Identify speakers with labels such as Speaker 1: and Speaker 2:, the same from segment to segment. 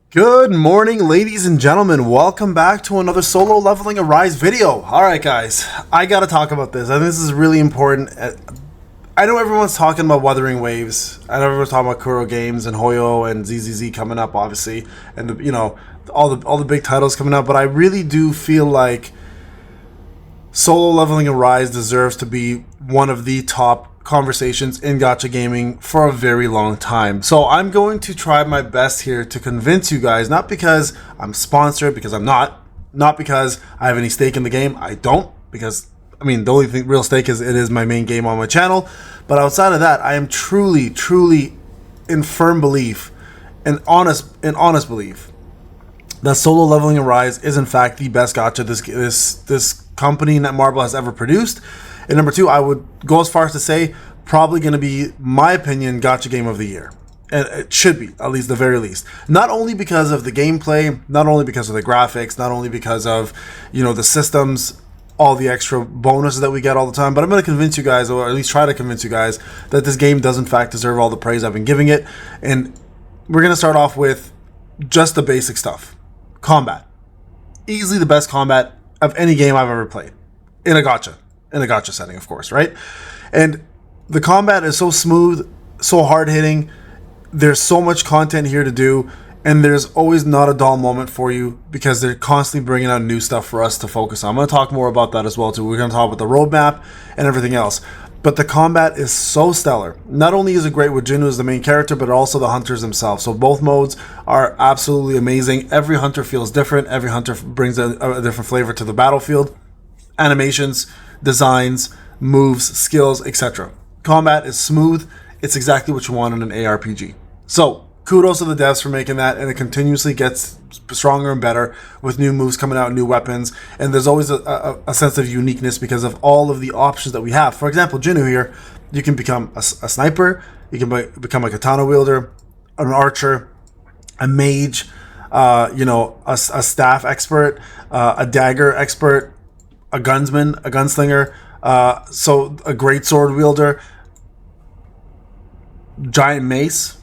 Speaker 1: Good morning, ladies and gentlemen. Welcome back to another Solo Leveling Arise video. Alright guys, I gotta talk about this. I think this is really important. I know everyone's talking about Wuthering Waves. I know everyone's talking about Kuro Games and Hoyo and ZZZ coming up, obviously. And, all the big titles coming up. But I really do feel like Solo Leveling Arise deserves to be one of the top conversations in gacha gaming for a very long time. So I'm going to try my best here to convince you guys, not because I'm sponsored, because I'm not because I have any stake in the game. I don't, because the only real stake is it is my main game on my channel. But outside of that, I am truly in firm belief and honest belief that Solo Leveling Arise is in fact the best gacha this company Netmarble has ever produced. And number two, I would go as far as to say probably going to be, my opinion, gacha game of the year. And it should be, at least the very least. Not only because of the gameplay, not only because of the graphics, not only because of, the systems, all the extra bonuses that we get all the time, but I'm going to convince you guys, or at least try to convince you guys, that this game does in fact deserve all the praise I've been giving it. And we're going to start off with just the basic stuff. Combat. Easily the best combat of any game I've ever played. In a gacha setting, of course, right? And the combat is so smooth, so hard-hitting. There's so much content here to do, and there's always not a dull moment for you because they're constantly bringing out new stuff for us to focus on. I'm going to talk more about that as well, too. We're going to talk about the roadmap and everything else. But the combat is so stellar. Not only is it great with Jinwoo as the main character, but also the hunters themselves. So both modes are absolutely amazing. Every hunter feels different. Every hunter brings a different flavor to the battlefield. Animations, designs, moves, skills, etc. Combat is smooth. It's exactly what you want in an ARPG. So kudos to the devs for making that, and it continuously gets stronger and better with new moves coming out, new weapons, and there's always a sense of uniqueness because of all of the options that we have. For example, Jinwoo here, you can become a sniper, you can become a katana wielder, an archer, a mage, a staff expert, a dagger expert, a gunsman, a gunslinger, so a great sword wielder, giant mace.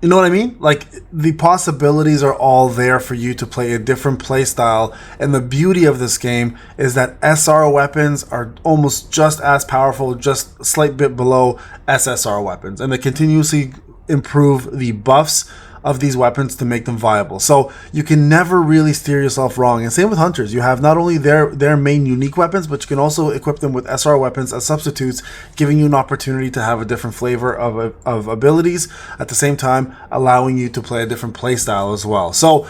Speaker 1: You know what I mean? Like, the possibilities are all there for you to play a different play style. And the beauty of this game is that SR weapons are almost just as powerful, just a slight bit below SSR weapons. And they continuously improve the buffs of these weapons to make them viable. So you can never really steer yourself wrong. And same with hunters. You have not only their main unique weapons, but you can also equip them with SR weapons as substitutes, giving you an opportunity to have a different flavor of abilities, at the same time allowing you to play a different play style as well. So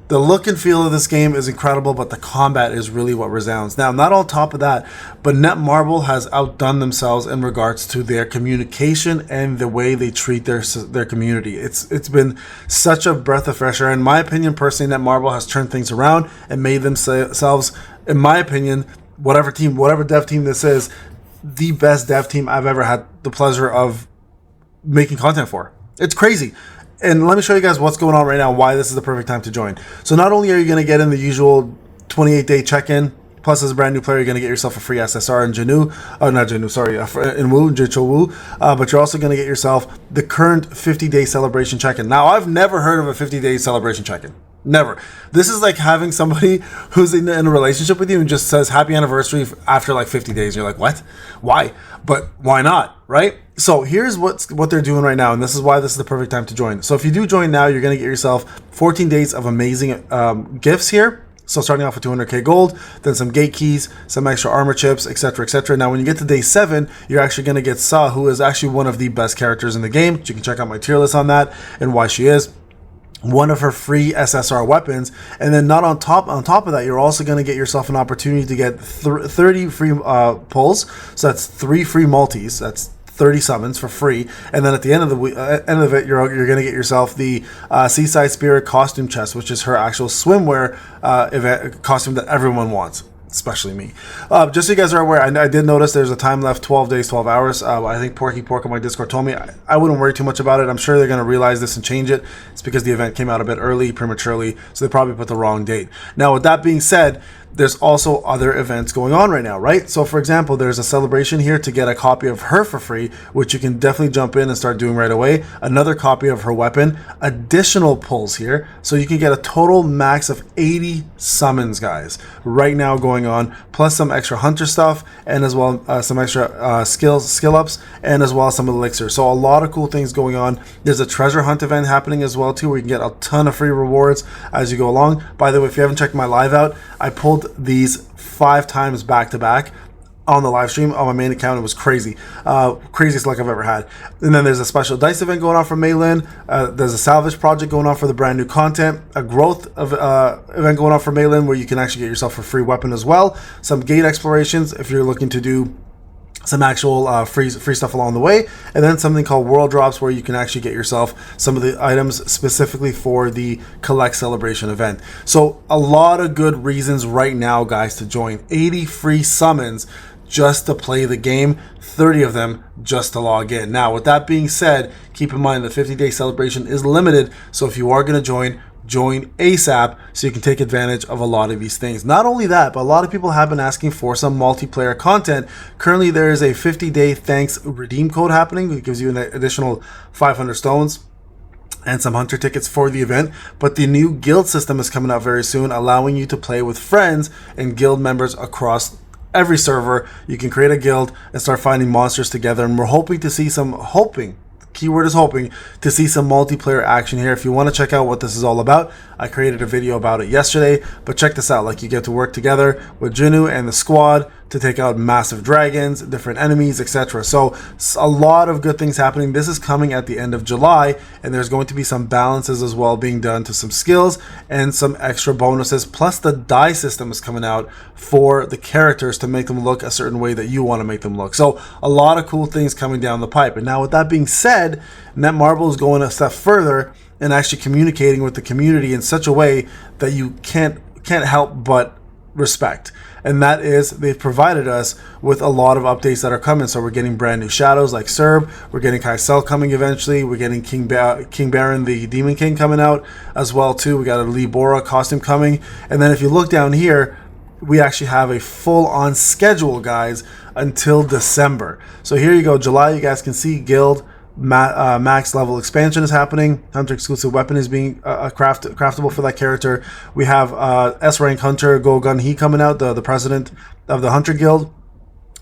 Speaker 1: the look and feel of this game is incredible, but the combat is really what resounds. Now, not on top of that, but Netmarble has outdone themselves in regards to their communication and the way they treat their community. It's been such a breath of fresh air. In my opinion, personally, Netmarble has turned things around and made themselves, in my opinion, whatever dev team this is, the best dev team I've ever had the pleasure of making content for. It's crazy. And let me show you guys what's going on right now, why this is the perfect time to join. So not only are you going to get in the usual 28-day check-in, plus as a brand new player, you're going to get yourself a free SSR in Jinchou, but you're also going to get yourself the current 50-day celebration check-in. Now, I've never heard of a 50-day celebration check-in. Never. This is like having somebody who's in a relationship with you and just says happy anniversary after like 50 days. You're like, what? Why? But why not? Right? So here's what they're doing right now, and this is why this is the perfect time to join. So if you do join now, you're going to get yourself 14 days of amazing gifts here. So starting off with 200k gold, then some gate keys, some extra armor chips, etc., etc. Now when you get to day 7, you're actually going to get Sa, who is actually one of the best characters in the game. You can check out my tier list on that and why she is one of her free SSR weapons. And then on top of that, you're also going to get yourself an opportunity to get 30 free pulls. So that's 3 free multis. That's 30 summons for free. And then at the end of it, you're going to get yourself the Seaside Spirit costume chest, which is her actual swimwear event costume that everyone wants, especially me. Just so you guys are aware, I did notice there's a time left, 12 days, 12 hours. I think Porky Pork on my Discord told me I wouldn't worry too much about it. I'm sure they're going to realize this and change it. It's because the event came out a bit early, prematurely, so they probably put the wrong date. Now, with that being said, there's also other events going on right now, right? So for example, there's a celebration here to get a copy of her for free, which you can definitely jump in and start doing right away. Another copy of her weapon, additional pulls here, so you can get a total max of 80 summons, guys, right now going on, plus some extra hunter stuff, and as well some extra skill ups, and as well as some elixirs. So a lot of cool things going on. There's a treasure hunt event happening as well too, where you can get a ton of free rewards as you go along. By the way, if you haven't checked my live out, I pulled these 5 times back to back on the live stream on my main account. It was crazy, craziest luck I've ever had. And then there's a special dice event going on for Meilin. There's a salvage project going on for the brand new content, a growth of event going on for Meilin, where you can actually get yourself a free weapon as well. Some gate explorations if you're looking to do some actual free stuff along the way, and then something called world drops, where you can actually get yourself some of the items specifically for the collect celebration event. So a lot of good reasons right now, guys, to join. 80 free summons just to play the game, 30 of them just to log in. Now, with that being said, keep in mind the 50-day celebration is limited, so if you are going to join ASAP so you can take advantage of a lot of these things. Not only that, but a lot of people have been asking for some multiplayer content. Currently, there is a 50-day thanks redeem code happening. It gives you an additional 500 stones and some hunter tickets for the event. But the new guild system is coming out very soon, allowing you to play with friends and guild members across every server. You can create a guild and start finding monsters together, and we're hoping to see keyword is hoping to see some multiplayer action here. If you want to check out what this is all about, I created a video about it yesterday, but check this out. Like, you get to work together with Jinu and the squad to take out massive dragons, different enemies, etc. So a lot of good things happening. This is coming at the end of July, and there's going to be some balances as well being done to some skills and some extra bonuses. Plus the die system is coming out for the characters to make them look a certain way that you want to make them look. So a lot of cool things coming down the pipe. And now with that being said, Netmarble is going a step further and actually communicating with the community in such a way that you can't help but respect. And that is, they've provided us with a lot of updates that are coming. So we're getting brand new shadows like Serb, we're getting Kaisel coming eventually, we're getting King Baron the Demon King coming out as well too. We got a Lee Bora costume coming. And then if you look down here, we actually have a full-on schedule, guys, until December. So here you go, July, you guys can see guild max level expansion is happening. Hunter exclusive weapon is being craftable for that character. We have S rank Hunter Go Gun He coming out, the president of the Hunter Guild.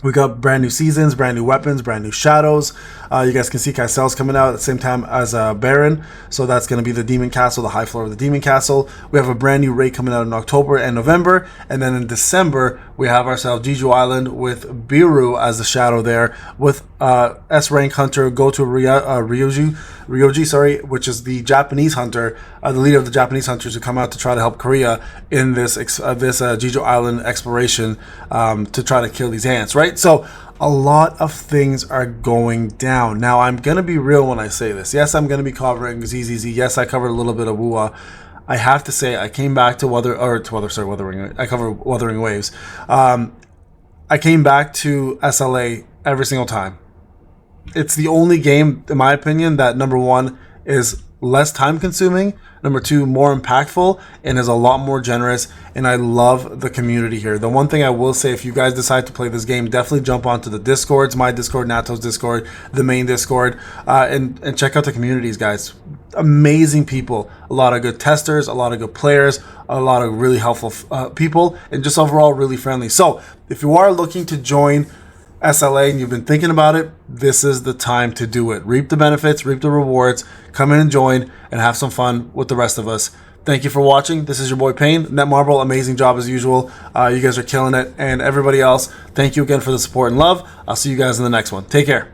Speaker 1: We got brand new seasons, brand new weapons, brand new shadows. You guys can see Kaisel's coming out at the same time as Baron. So that's going to be the Demon Castle, the high floor of the Demon Castle. We have a brand new raid coming out in October and November. And then in December, we have ourselves Jeju Island with Biru as the shadow there, with S rank Hunter Go to Ryoji, which is the Japanese hunter, the leader of the Japanese hunters who come out to try to help Korea in this Jeju Island exploration to try to kill these ants, right? So a lot of things are going down. Now, I'm going to be real when I say this. Yes, I'm going to be covering ZZZ. Yes, I covered a little bit of WUA. I have to say, I came back to I covered Wuthering Waves. I came back to SLA every single time. It's the only game, in my opinion, that number one is less time consuming, number two more impactful, and is a lot more generous. And I love the community here. The one thing I will say, if you guys decide to play this game, definitely jump onto the Discords, my Discord, Nato's Discord, the main Discord, and check out the communities, guys. Amazing people, a lot of good testers, a lot of good players, a lot of really helpful people, and just overall really friendly. So if you are looking to join SLA and you've been thinking about it, this is the time to do it. Reap the benefits, reap the rewards, come in and join and have some fun with the rest of us. Thank you for watching. This is your boy Payne. Netmarble, amazing job as usual. You guys are killing it. And everybody else, thank you again for the support and love. I'll see you guys in the next one. Take care.